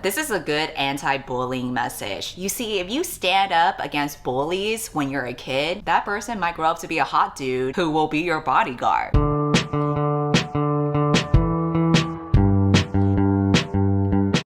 This is a good anti-bullying message. You see, if you stand up against bullies when you're a kid, that person might grow up to be a hot dude who will be your bodyguard.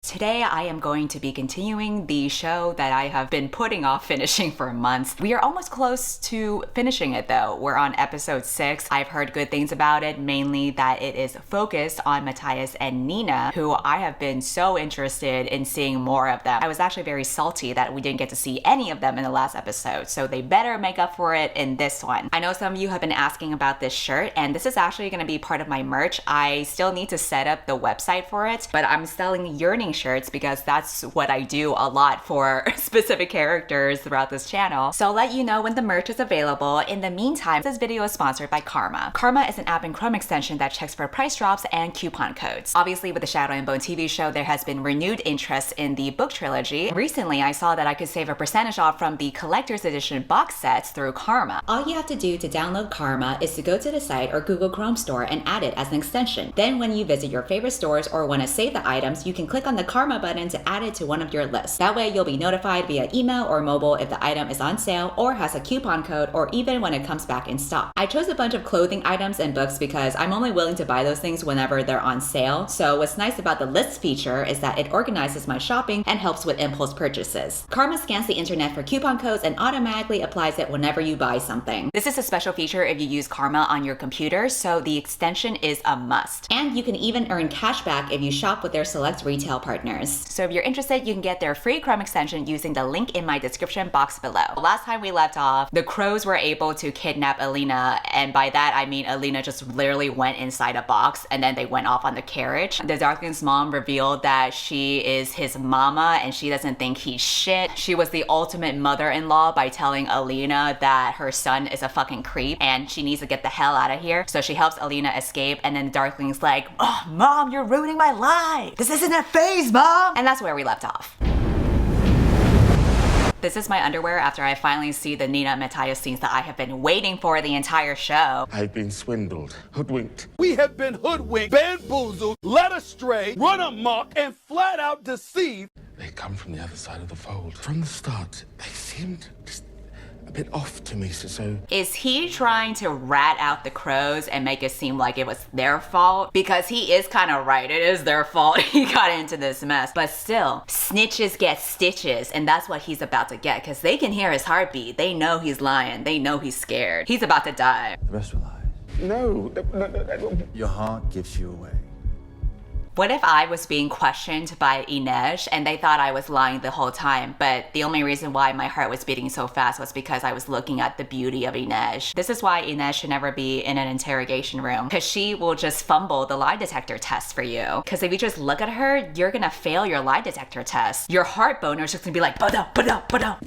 Today, I am going to be continuing the show that I have been putting off finishing for months. We are almost close to finishing it though. We're on episode 6. I've heard good things about it, mainly that it is focused on Matthias and Nina, who I have been so interested in seeing more of them. I was actually very salty that we didn't get to see any of them in the last episode, so they better make up for it in this one. I know some of you have been asking about this shirt, and this is actually going to be part of my merch. I still need to set up the website for it, but I'm selling yearning shirts because that's what I do a lot for specific characters throughout this channel. So I'll let you know when the merch is available. In the meantime, this video is sponsored by Karma. Karma is an app and Chrome extension that checks for price drops and coupon codes. Obviously, with the Shadow and Bone TV show, there has been renewed interest in the book trilogy. Recently, I saw that I could save a percentage off from the collector's edition box sets through Karma. All you have to do to download Karma is to go to the site or Google Chrome store and add it as an extension. Then when you visit your favorite stores or want to save the items, you can click on the Karma button to add it to one of your lists. That way you'll be notified via email or mobile if the item is on sale or has a coupon code, or even when it comes back in stock. I chose a bunch of clothing items and books because I'm only willing to buy those things whenever they're on sale. So what's nice about the lists feature is that it organizes my shopping and helps with impulse purchases. Karma scans the internet for coupon codes and automatically applies it whenever you buy something. This is a special feature if you use Karma on your computer, so the extension is a must. And you can even earn cash back if you shop with their select retail partners. So if you're interested, you can get their free Chrome extension using the link in my description box below. Last time we left off, the crows were able to kidnap Alina, and by that I mean Alina just literally went inside a box and then they went off on the carriage. The Darkling's mom revealed that she is his mama and she doesn't think he's shit. She was the ultimate mother-in-law by telling Alina that her son is a fucking creep and she needs to get the hell out of here. So she helps Alina escape, and then the Darkling's like, "Oh, mom, you're ruining my life. This isn't a phase, mom." And that's where we left off. This is my underwear after I finally see the Nina and Matthias scenes that I have been waiting for the entire show. I've been swindled, hoodwinked. We have been hoodwinked, bamboozled, led astray, run amok, and flat out deceived. They come from the other side of the fold. From the start, they seemed just a bit off to me, so... Is he trying to rat out the crows and make it seem like it was their fault? Because he is kind of right, it is their fault he got into this mess. But still, snitches get stitches, and that's what he's about to get, because they can hear his heartbeat. They know he's lying, they know he's scared. He's about to die. The rest were lies. No. Your heart gives you away. What if I was being questioned by Inej and they thought I was lying the whole time, but the only reason why my heart was beating so fast was because I was looking at the beauty of Inej. This is why Inej should never be in an interrogation room, because she will just fumble the lie detector test for you. Because if you just look at her, you're gonna fail your lie detector test. Your heart boner is just gonna be like, ba-dum, ba-dum, ba-dum.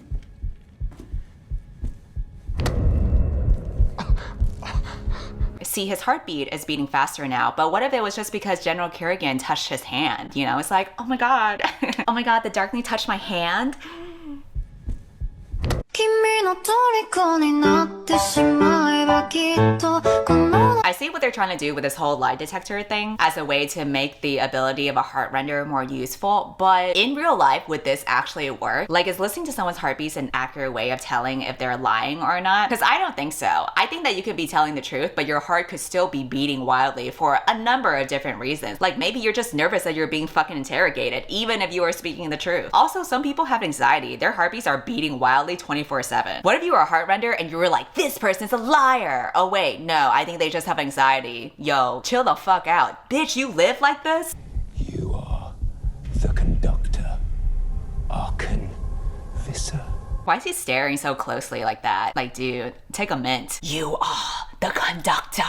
See, his heartbeat is beating faster now, but what if it was just because General Kerrigan touched his hand? You know, it's like, oh my god, oh my god, the Darkling touched my hand? I see what they're trying to do with this whole lie detector thing as a way to make the ability of a heart render more useful, but in real life, would this actually work? Like, is listening to someone's heartbeats an accurate way of telling if they're lying or not? Because I don't think so. I think that you could be telling the truth, but your heart could still be beating wildly for a number of different reasons. Like, maybe you're just nervous that you're being fucking interrogated, even if you are speaking the truth. Also, some people have anxiety. Their heartbeats are beating wildly 24/7. What if you were a heart render and you were like, this person's a liar? Oh wait, no, I think they just have anxiety. Yo, chill the fuck out. Bitch, you live like this? You are the conductor, Arkan Visser. Why is he staring so closely like that? Like, dude, take a mint. You are the conductor.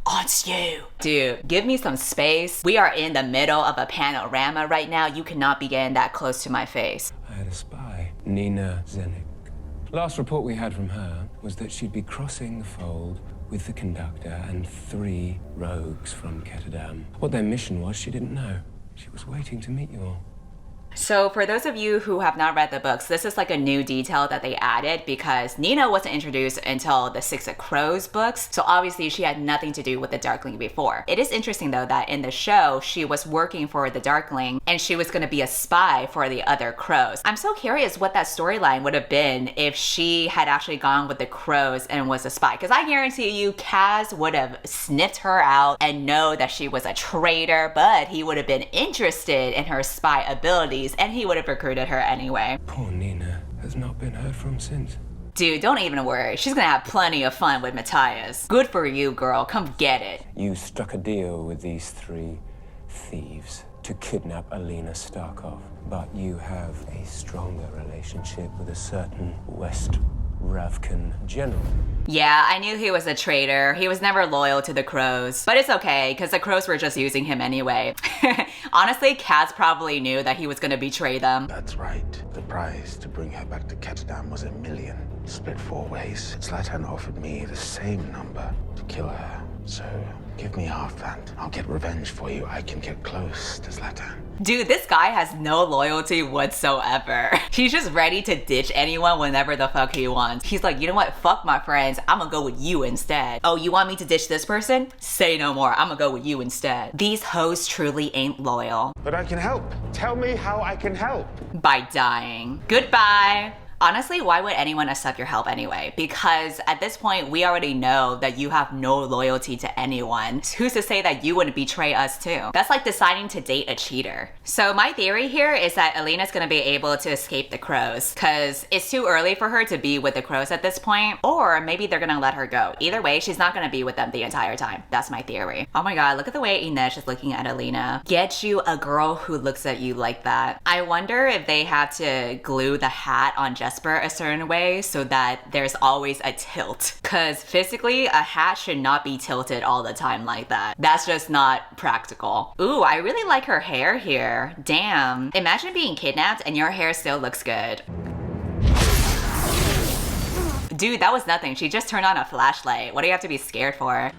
On you. Dude, give me some space. We are in the middle of a panorama right now. You cannot be getting that close to my face. I had a spy, Nina Zenik. Last report we had from her was that she'd be crossing the fold with the conductor and 3 rogues from Ketterdam. What their mission was, she didn't know. She was waiting to meet you all. So for those of you who have not read the books, this is like a new detail that they added because Nina wasn't introduced until the Six of Crows books. So obviously she had nothing to do with the Darkling before. It is interesting though that in the show, she was working for the Darkling and she was going to be a spy for the other crows. I'm so curious what that storyline would have been if she had actually gone with the crows and was a spy. Because I guarantee you, Kaz would have sniffed her out and know that she was a traitor, but he would have been interested in her spy abilities and he would have recruited her anyway. Poor Nina has not been heard from since. Dude, don't even worry. She's gonna have plenty of fun with Matthias. Good for you, girl. Come get it. You struck a deal with these 3 thieves to kidnap Alina Starkov, but you have a stronger relationship with a certain West Ravkan general. Yeah, I knew he was a traitor. He was never loyal to the crows. But it's okay, because the crows were just using him anyway. Honestly, Kaz probably knew that he was gonna betray them. That's right. The prize to bring her back to Ketadam was 1 million. Split 4 ways. Zlatan offered me the same number to kill her. So, give me half that. I'll get revenge for you. I can get close to Zlatan. Dude, this guy has no loyalty whatsoever. He's just ready to ditch anyone whenever the fuck he wants. He's like, you know what? Fuck my friends. I'm gonna go with you instead. Oh, you want me to ditch this person? Say no more. I'm gonna go with you instead. These hoes truly ain't loyal. But I can help. Tell me how I can help. By dying. Goodbye. Honestly, why would anyone accept your help anyway? Because at this point, we already know that you have no loyalty to anyone. Who's to say that you wouldn't betray us too? That's like deciding to date a cheater. So my theory here is that Alina's gonna be able to escape the crows because it's too early for her to be with the crows at this point, or maybe they're gonna let her go. Either way, she's not gonna be with them the entire time. That's my theory. Oh my god, look at the way Inej is looking at Alina. Get you a girl who looks at you like that. I wonder if they have to glue the hat on Jesper a certain way so that there's always a tilt. Cause physically, a hat should not be tilted all the time like that. That's just not practical. Ooh, I really like her hair here. Damn. Imagine being kidnapped and your hair still looks good. Dude, that was nothing. She just turned on a flashlight. What do you have to be scared for?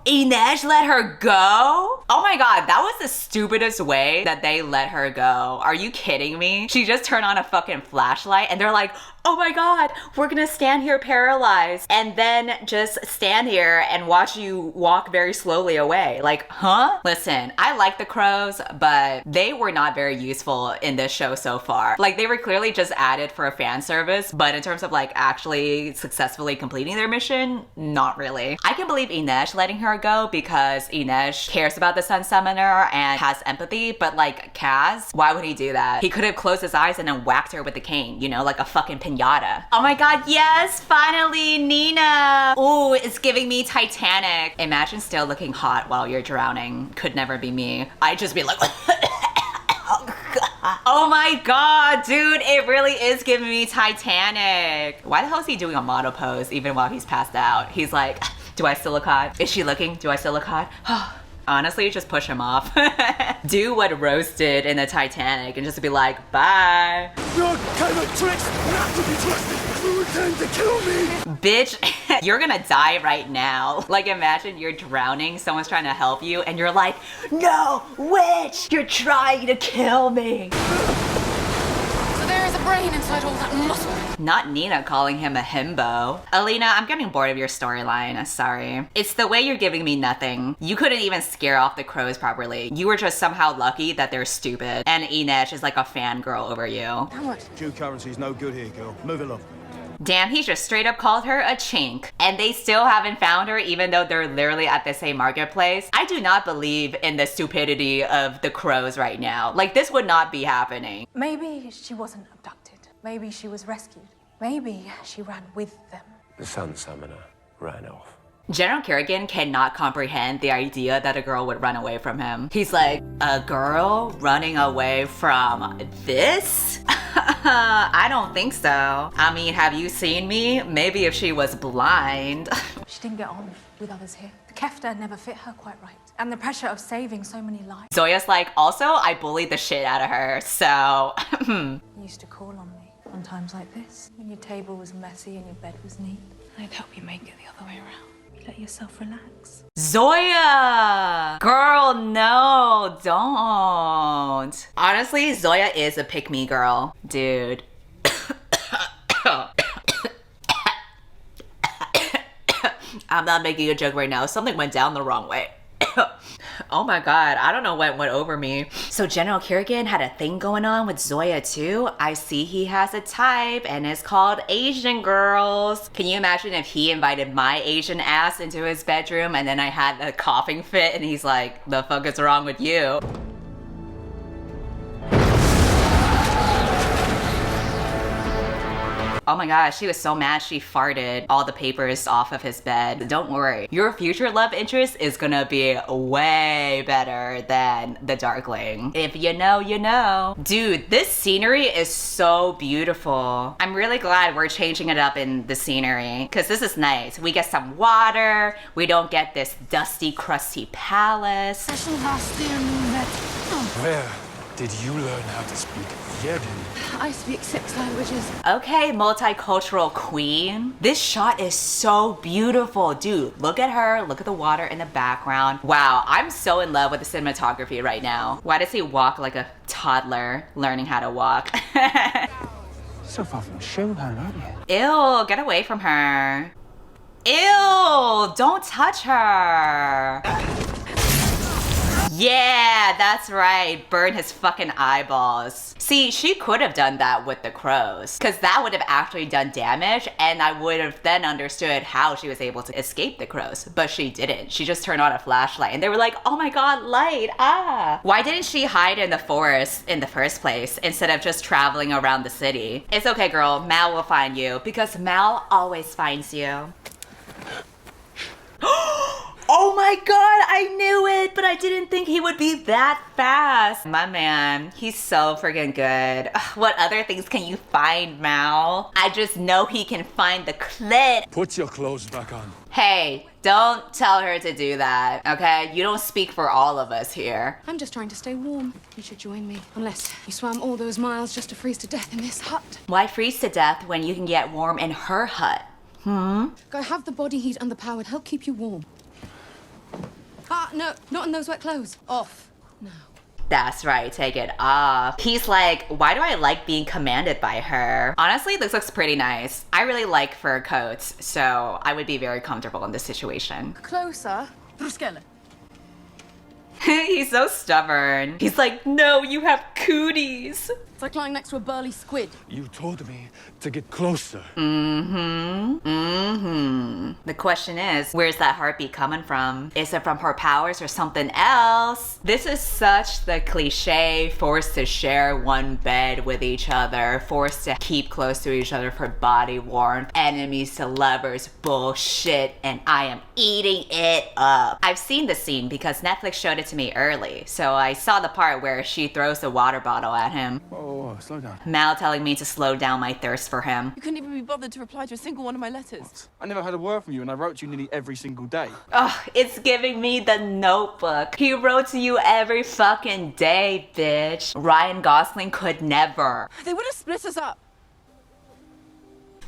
Inej let her go? Oh my god, that was the stupidest way that they let her go. Are you kidding me? She just turned on a fucking flashlight and they're like, oh my god, we're gonna stand here paralyzed and then just stand here and watch you walk very slowly away. Like, huh? Listen, I like the crows, but they were not very useful in this show so far. Like, they were clearly just added for a fan service, but in terms of like actually successfully completing their mission, not really. I can believe Inej letting her go because Inej cares about the Sun Summoner and has empathy, but like Kaz, why would he do that? He could have closed his eyes and then whacked her with the cane, you know, like a fucking pinata. Oh my god, yes, finally, Nina. Ooh, it's giving me Titanic. Imagine still looking hot while you're drowning. Could never be me. I'd just be like, oh my god, dude, it really is giving me Titanic. Why the hell is he doing a model pose even while he's passed out? He's like, do I still look hot? Is she looking? Do I still look hot? Honestly, just push him off. Do what Rose did in the Titanic and just be like, bye. Your kind of tricks not to be trusted. You intend to kill me. Bitch, you're gonna die right now. Like, imagine you're drowning, someone's trying to help you, and you're like, no, witch, you're trying to kill me. So there is a brain inside all that muscle. Not Nina calling him a himbo. Alina, I'm getting bored of your storyline. Sorry. It's the way you're giving me nothing. You couldn't even scare off the crows properly. You were just somehow lucky that they're stupid. And Inej is like a fangirl over you. How much? Jew currency's no good here, girl. Move along. Damn, he just straight up called her a chink. And they still haven't found her even though they're literally at the same marketplace. I do not believe in the stupidity of the crows right now. Like, this would not be happening. Maybe she wasn't abducted. Maybe she was rescued. Maybe she ran with them. The Sun Summoner ran off. General Kerrigan cannot comprehend the idea that a girl would run away from him. He's like, a girl running away from this? I don't think so. I mean, have you seen me? Maybe if she was blind. She didn't get on with others here. The Kefta never fit her quite right. And the pressure of saving so many lives. Zoya's like, also, I bullied the shit out of her, so... You used to call on me on times like this, when your table was messy and your bed was neat. I'd help you make it the other way around. let yourself relax. Zoya! Girl, no, don't. Honestly, Zoya is a pick-me girl. Dude. I'm not making a joke right now. Something went down the wrong way. Oh my god, I don't know what went over me. So General Kirigan had a thing going on with Zoya too? I see he has a type and it's called Asian girls. Can you imagine if he invited my Asian ass into his bedroom and then I had a coughing fit and he's like, the fuck is wrong with you? Oh my gosh, she was so mad she farted all the papers off of his bed. Don't worry, your future love interest is gonna be way better than the Darkling. If you know, you know. Dude, this scenery is so beautiful. I'm really glad we're changing it up in the scenery because this is nice. We get some water. We don't get this dusty, crusty palace. Where did you learn how to speak Yiddish? I speak 6 languages. Okay, multicultural queen. This shot is so beautiful. Dude, look at her. Look at the water in the background. Wow, I'm so in love with the cinematography right now. Why does he walk like a toddler learning how to walk? So far from Shogun, aren't you? Ew, get away from her. Ew, don't touch her. Yeah, that's right. Burn his fucking eyeballs. See, she could have done that with the crows, because that would have actually done damage, and I would have then understood how she was able to escape the crows. But she didn't. She just turned on a flashlight, and they were like, oh my god, light, ah. Why didn't she hide in the forest in the first place, instead of just traveling around the city? It's okay, girl. Mal will find you, because Mal always finds you. Oh my god, I knew it, but I didn't think he would be that fast. My man, he's so freaking good. Ugh, what other things can you find, Mal? I just know he can find the clit. Put your clothes back on. Hey, don't tell her to do that, okay? You don't speak for all of us here. I'm just trying to stay warm. You should join me. Unless you swam all those miles just to freeze to death in this hut. Why freeze to death when you can get warm in her hut? Go have the body heat and the power to help keep you warm. Ah, no, not in those wet clothes. Off. No. That's right, take it off. He's like, why do I like being commanded by her? Honestly, this looks pretty nice. I really like fur coats, so I would be very comfortable in this situation. Closer. Bruskele. He's so stubborn. He's like, no, you have cooties. It's like lying next to a burly squid. You told me to get closer. The question is, where's that heartbeat coming from? Is it from her powers or something else? This is such the cliche, forced to share one bed with each other, forced to keep close to each other for body warmth, enemies to lovers bullshit, and I am eating it up. I've seen this scene because Netflix showed it to me early, so I saw the part where she throws the water bottle at him. Oh, slow down. Mal telling me to slow down my thirst for him. You couldn't even be bothered to reply to a single one of my letters. I never had a word from you, and I wrote to you nearly every single day. Oh, it's giving me the Notebook. He wrote to you every fucking day, bitch. Ryan Gosling could never. They would have split us up.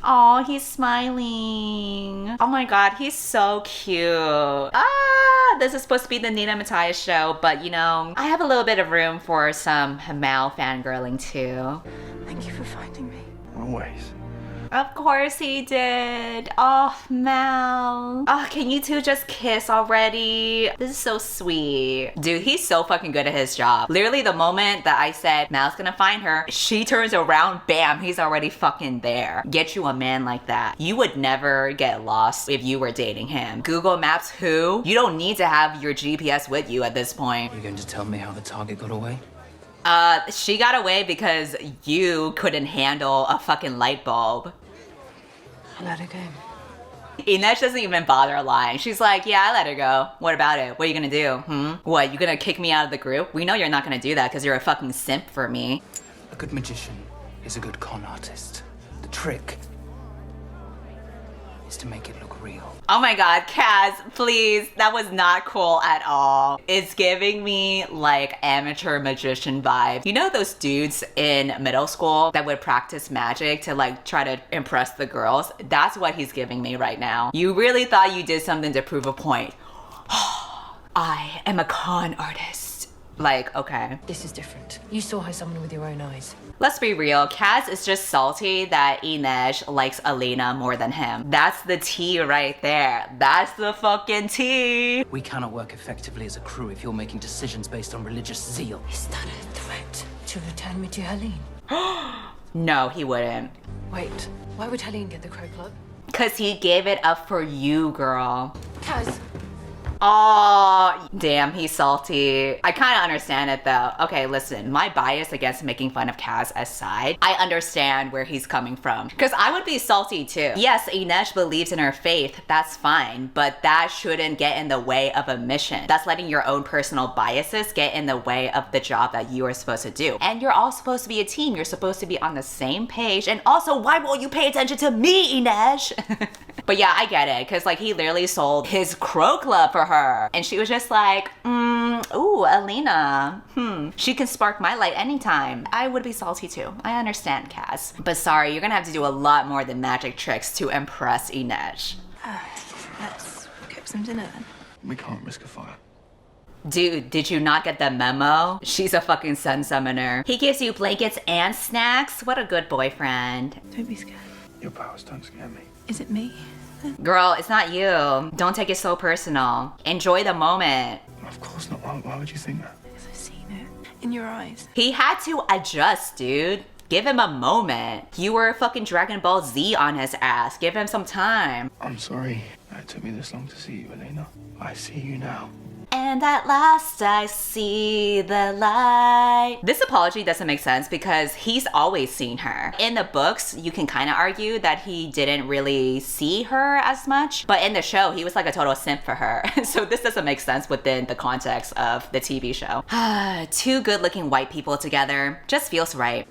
Oh, he's smiling. Oh my god, he's so cute. Ah, this is supposed to be the Nina Matthias show, but you know, I have a little bit of room for some Mal fangirling too. Thank you for finding me. Always. Of course he did. Oh, Mal. Oh, can you two just kiss already? This is so sweet. Dude, he's so fucking good at his job. Literally the moment that I said Mal's gonna find her, she turns around, bam, he's already fucking there. Get you a man like that. You would never get lost if you were dating him. Google Maps who? You don't need to have your GPS with you at this point. You're going to tell me how the target got away? She got away because you couldn't handle a fucking light bulb. I let her go. Inej doesn't even bother lying. She's like, yeah, I let her go. What about it? What are you gonna do? What, you gonna kick me out of the group? We know you're not gonna do that because you're a fucking simp for me. A good magician is a good con artist. The trick is to make it look real. Oh my god, Kaz, please. That was not cool at all. It's giving me like amateur magician vibe. You know those dudes in middle school that would practice magic to like try to impress the girls? That's what he's giving me right now. You really thought you did something to prove a point. I am a con artist. Like, okay. This is different. You saw her summon with your own eyes. Let's be real, Kaz is just salty that Inej likes Alina more than him. That's the tea right there. That's the fucking tea. We cannot work effectively as a crew if you're making decisions based on religious zeal. Is that a threat to return me to Helene? No, he wouldn't. Wait, why would Helene get the Crow Club? Cause he gave it up for you, girl. Kaz. Oh, damn, he's salty. I kind of understand it though. Okay, listen, my bias against making fun of Kaz aside, I understand where he's coming from. Because I would be salty too. Yes, Inej believes in her faith, that's fine, but that shouldn't get in the way of a mission. That's letting your own personal biases get in the way of the job that you are supposed to do. And you're all supposed to be a team. You're supposed to be on the same page. And also, why won't you pay attention to me, Inej? But yeah, I get it, because like he literally sold his Crow Club for her. And she was just like, ooh, Alina, she can spark my light anytime. I would be salty too. I understand, Kaz. But sorry, you're gonna have to do a lot more than magic tricks to impress Inej. Let's cook some dinner then. We can't risk a fire. Dude, did you not get the memo? She's a fucking sun summoner. He gives you blankets and snacks? What a good boyfriend. Don't be scared. Your powers don't scare me. Is it me? Girl, it's not you. Don't take it so personal. Enjoy the moment. Of course not. Why would you think that? Because I've seen it in your eyes. He had to adjust, dude. Give him a moment. You were fucking Dragon Ball Z on his ass. Give him some time. I'm sorry it took me this long to see you, Elena. I see you now. And at last I see the light. This apology doesn't make sense because he's always seen her. In the books, you can kind of argue that he didn't really see her as much, but in the show, he was like a total simp for her. So this doesn't make sense within the context of the TV show. Two good-looking white people together just feels right.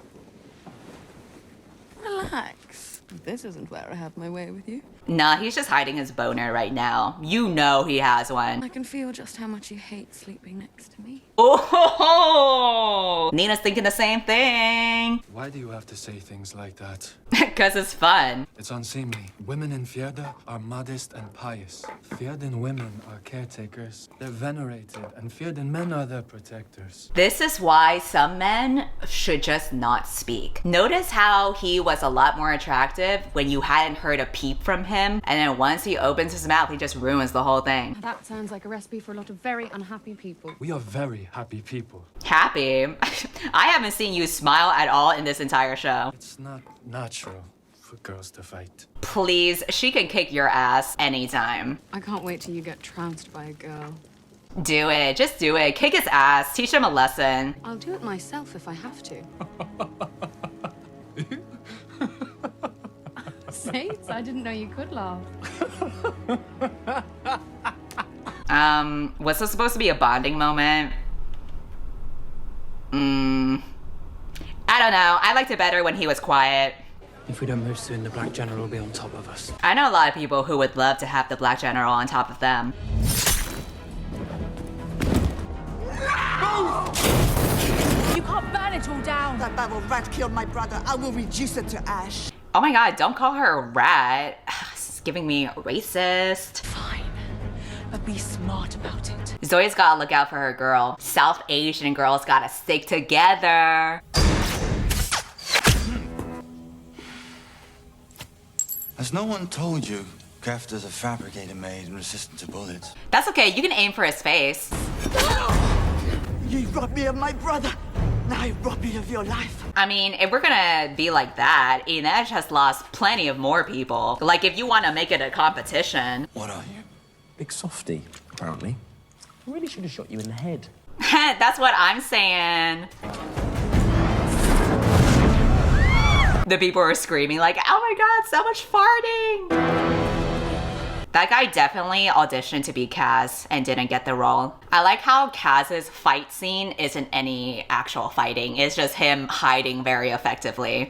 Relax. This isn't where I have my way with you. Nah, he's just hiding his boner right now. You know he has one. I can feel just how much you hate sleeping next to me. Oh, Nina's thinking the same thing. Why do you have to say things like that? Because it's fun. It's unseemly. Women in Fjerda are modest and pious. Fjerdan women are caretakers. They're venerated, and Fjerdan men are their protectors. This is why some men should just not speak. Notice how he was a lot more attractive when you hadn't heard a peep from him, and then once he opens his mouth, he just ruins the whole thing. That sounds like a recipe for a lot of very unhappy people. We are very happy people. Happy? I haven't seen you smile at all in this entire show. It's not natural for girls to fight. Please, she can kick your ass anytime. I can't wait till you get trounced by a girl. Do it. Just do it. Kick his ass. Teach him a lesson. I'll do it myself if I have to. Saints, I didn't know you could laugh. Was this supposed to be a bonding moment? I don't know. I liked it better when he was quiet. If we don't move soon, the Black General will be on top of us. I know a lot of people who would love to have the Black General on top of them. You can't burn it all down. That battle rat killed my brother. I will reduce it to ash. Oh my god, don't call her a rat. It's giving me racist. Fine, but be smart about it. Zoe's gotta look out for her girl. South Asian girls gotta stick together. Has no one told you Kefta's a fabricator made and resistant to bullets? That's okay, you can aim for his face. You robbed me of my brother. Now I rob you of your life. I mean, if we're gonna be like that, Inej has lost plenty of more people. Like, if you want to make it a competition. What are you? Big softy, apparently. I really should have shot you in the head. That's what I'm saying. The people are screaming like, oh my god, so much farting. That guy definitely auditioned to be Kaz and didn't get the role. I like how Kaz's fight scene isn't any actual fighting. It's just him hiding very effectively.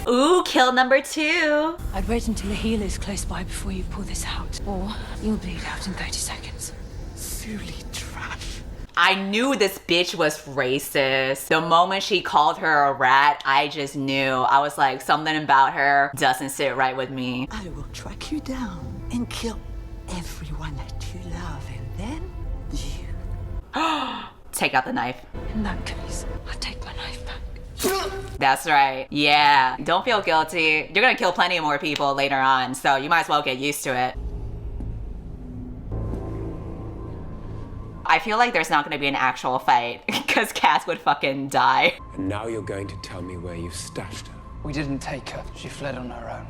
Ooh, kill number 2. I'd wait until a healer's close by before you pull this out, or you'll bleed out in 30 seconds. Silly trash. I knew this bitch was racist. The moment she called her a rat, I just knew. I was like, something about her doesn't sit right with me. I will track you down and kill everyone that you love, and then you. Take out the knife. In that case, I'll take my knife back. That's right. Yeah, don't feel guilty. You're gonna kill plenty more people later on, so you might as well get used to it. I feel like there's not gonna be an actual fight because Cass would fucking die. And now you're going to tell me where you've stashed her. We didn't take her. She fled on her own.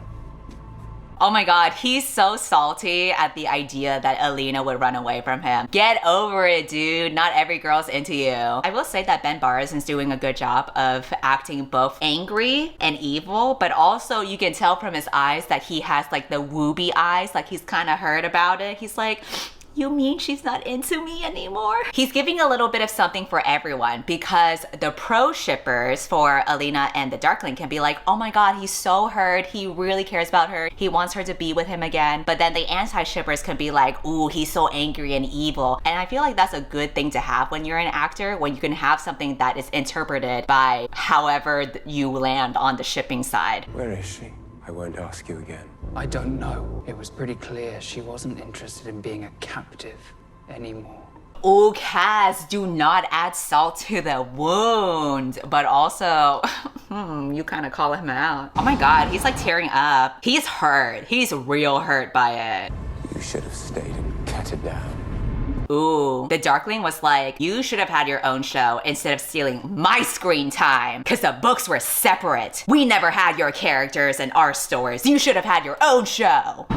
Oh my god, he's so salty at the idea that Alina would run away from him. Get over it, dude. Not every girl's into you. I will say that Ben Barres is doing a good job of acting both angry and evil, but also you can tell from his eyes that he has like the wooby eyes, like he's kind of hurt about it. He's like, you mean she's not into me anymore? He's giving a little bit of something for everyone because the pro shippers for Alina and the Darkling can be like, oh my god, he's so hurt. He really cares about her. He wants her to be with him again. But then the anti-shippers can be like, ooh, he's so angry and evil. And I feel like that's a good thing to have when you're an actor, when you can have something that is interpreted by however you land on the shipping side. Where is she? I won't ask you again. I don't know. It was pretty clear she wasn't interested in being a captive anymore. Ooh, Cass, do not add salt to the wound. But also, you kind of call him out. Oh my god, he's like tearing up. He's hurt. He's real hurt by it. You should have stayed and cut it down. Ooh, the Darkling was like, you should have had your own show instead of stealing my screen time because the books were separate. We never had your characters and our stories. You should have had your own show.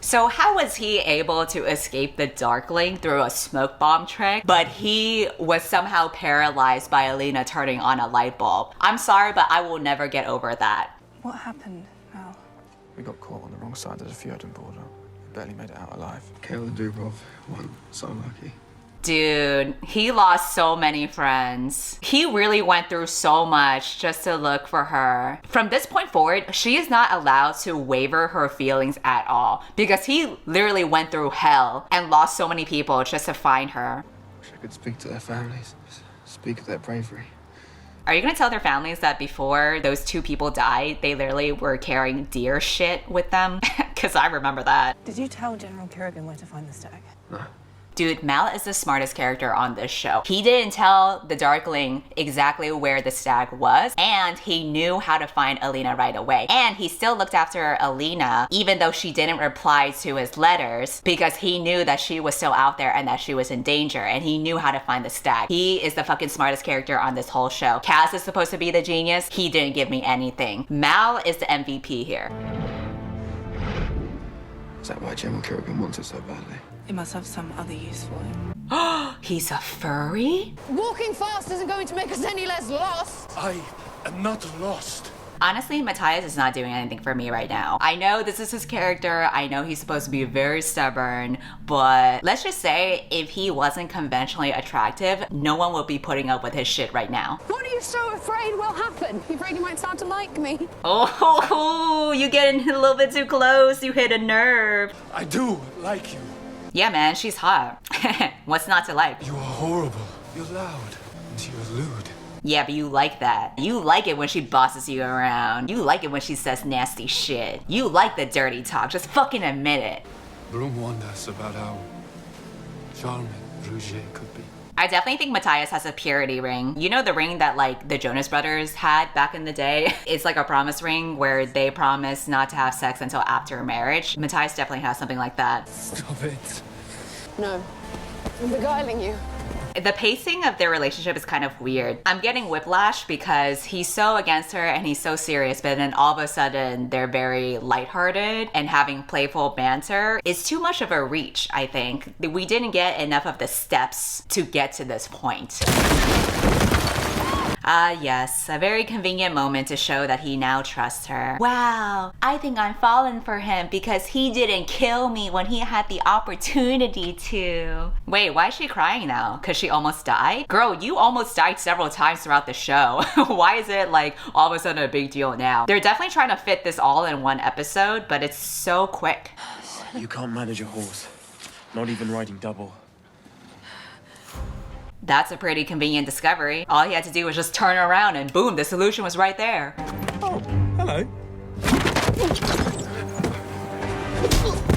So how was he able to escape the Darkling through a smoke bomb trick, but he was somehow paralyzed by Alina turning on a light bulb? I'm sorry, but I will never get over that. What happened, Mal? We got caught on the wrong side of the Fjorden border. We barely made it out alive. Kale and Dubov weren't so lucky. Dude, he lost so many friends. He really went through so much just to look for her. From this point forward, she is not allowed to waver her feelings at all because he literally went through hell and lost so many people just to find her. Wish I could speak to their families, speak of their bravery. Are you gonna tell their families that before those 2 people died, they literally were carrying deer shit with them? Because I remember that. Did you tell General Kerrigan where to find the stag? No. Dude, Mal is the smartest character on this show. He didn't tell the Darkling exactly where the stag was, and he knew how to find Alina right away. And he still looked after Alina, even though she didn't reply to his letters, because he knew that she was still out there and that she was in danger, and he knew how to find the stag. He is the fucking smartest character on this whole show. Cass is supposed to be the genius. He didn't give me anything. Mal is the MVP here. Is that why General Kerrigan wants it so badly? It must have some other use for him. He's a furry? Walking fast isn't going to make us any less lost. I am not lost. Honestly, Matthias is not doing anything for me right now. I know this is his character. I know he's supposed to be very stubborn, but let's just say if he wasn't conventionally attractive, no one would be putting up with his shit right now. What are you so afraid will happen? You afraid you might start to like me? Oh, you getting a little bit too close. You hit a nerve. I do like you. Yeah, man, she's hot. What's not to like? You are horrible. You're loud. And you're lewd. Yeah, but you like that. You like it when she bosses you around. You like it when she says nasty shit. You like the dirty talk. Just fucking admit it. Broom warned us about how charming Rouget could be. I definitely think Matthias has a purity ring. You know the ring that like the Jonas Brothers had back in the day? It's like a promise ring where they promise not to have sex until after marriage. Matthias definitely has something like that. Stop it. No, I'm beguiling you. The pacing of their relationship is kind of weird. I'm getting whiplash because he's so against her and he's so serious, but then all of a sudden they're very lighthearted and having playful banter. It's too much of a reach, I think. We didn't get enough of the steps to get to this point. Yes, a very convenient moment to show that he now trusts her. Wow, I think I'm falling for him because he didn't kill me when he had the opportunity to. Wait, why is she crying now? Because she almost died? Girl, you almost died several times throughout the show. Why is it like all of a sudden a big deal now? They're definitely trying to fit this all in one episode, but it's so quick. You can't manage a horse. Not even riding double. That's a pretty convenient discovery. All he had to do was just turn around and boom, the solution was right there. Oh, hello.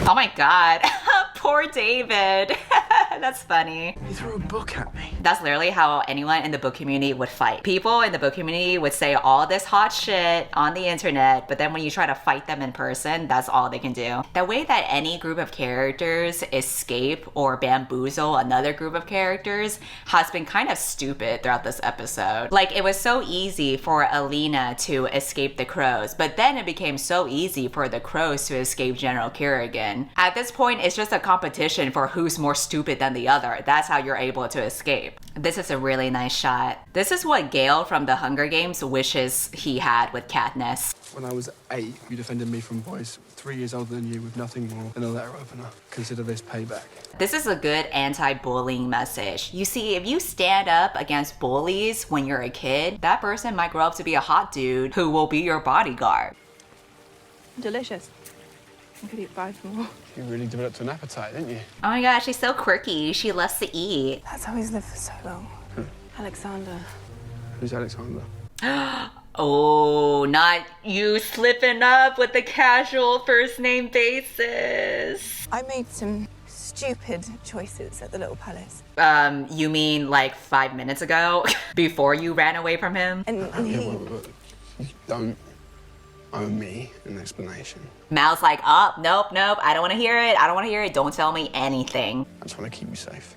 Oh my god. Poor David. That's funny. He threw a book at me. That's literally how anyone in the book community would fight. People in the book community would say all this hot shit on the internet, but then when you try to fight them in person, that's all they can do. The way that any group of characters escape or bamboozle another group of characters has been kind of stupid throughout this episode. Like, it was so easy for Alina to escape the crows, but then it became so easy for the crows to escape General Kerrigan. At this point, it's just a competition for who's more stupid than the other. That's how you're able to escape. This is a really nice shot. This is what Gale from the Hunger Games wishes he had with Katniss. When I was 8, you defended me from boys 3 years older than you with nothing more than a letter opener. Consider this payback. This is a good anti-bullying message. You see, if you stand up against bullies when you're a kid, that person might grow up to be a hot dude who will be your bodyguard. Delicious. I could eat 5 more. You really developed an appetite, didn't you? Oh my gosh, she's so quirky. She loves to eat. That's how he's lived for so long. Alexander. Who's Alexander? Oh, not you slipping up with the casual first name basis. I made some stupid choices at the Little Palace. You mean like 5 minutes ago? Before you ran away from him? And he... You don't owe me an explanation. Mal's like, oh, nope, I don't want to hear it. I don't want to hear it. Don't tell me anything. I just want to keep you safe.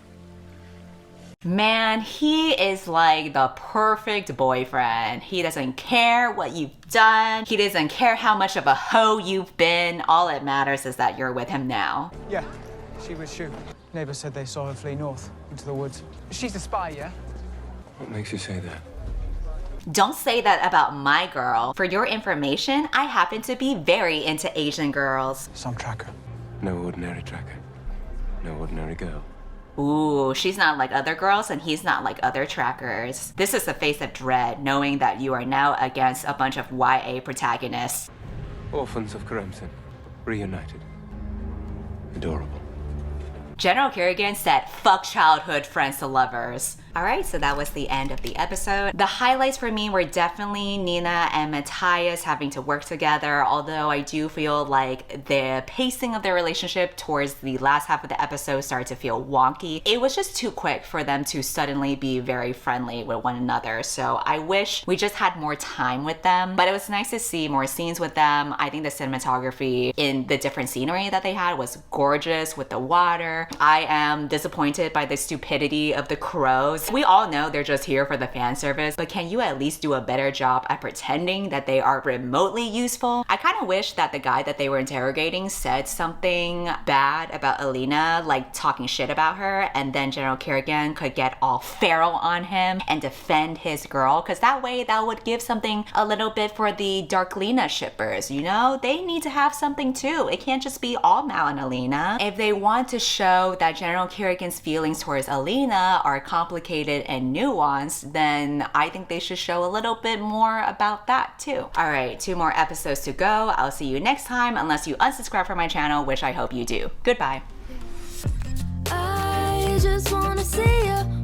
Man, he is like the perfect boyfriend. He doesn't care what you've done. He doesn't care how much of a hoe you've been. All it matters is that you're with him now. Yeah, she was Shu. Neighbors said they saw her flee north into the woods. She's a spy, yeah? What makes you say that? Don't say that about my girl. For your information, I happen to be very into Asian girls. Some tracker. No ordinary tracker. No ordinary girl. Ooh, she's not like other girls and he's not like other trackers. This is the face of dread, knowing that you are now against a bunch of YA protagonists. Orphans of Karamzin. Reunited. Adorable. General Kerrigan said, fuck childhood friends to lovers. Alright, so that was the end of the episode. The highlights for me were definitely Nina and Matthias having to work together, although I do feel like the pacing of their relationship towards the last half of the episode started to feel wonky. It was just too quick for them to suddenly be very friendly with one another, so I wish we just had more time with them, but it was nice to see more scenes with them. I think the cinematography in the different scenery that they had was gorgeous with the water. I am disappointed by the stupidity of the crows. We all know they're just here for the fan service, but can you at least do a better job at pretending that they are remotely useful? I kind of wish that the guy that they were interrogating said something bad about Alina, like talking shit about her, and then General Kerrigan could get all feral on him and defend his girl, because that way that would give something a little bit for the Darklina shippers, you know? They need to have something too. It can't just be all Mal and Alina. If they want to show that General Kerrigan's feelings towards Alina are complicated and nuanced, then I think they should show a little bit more about that too. All right, 2 more episodes to go. I'll see you next time, unless you unsubscribe from my channel, which I hope you do. Goodbye. I just wanna see you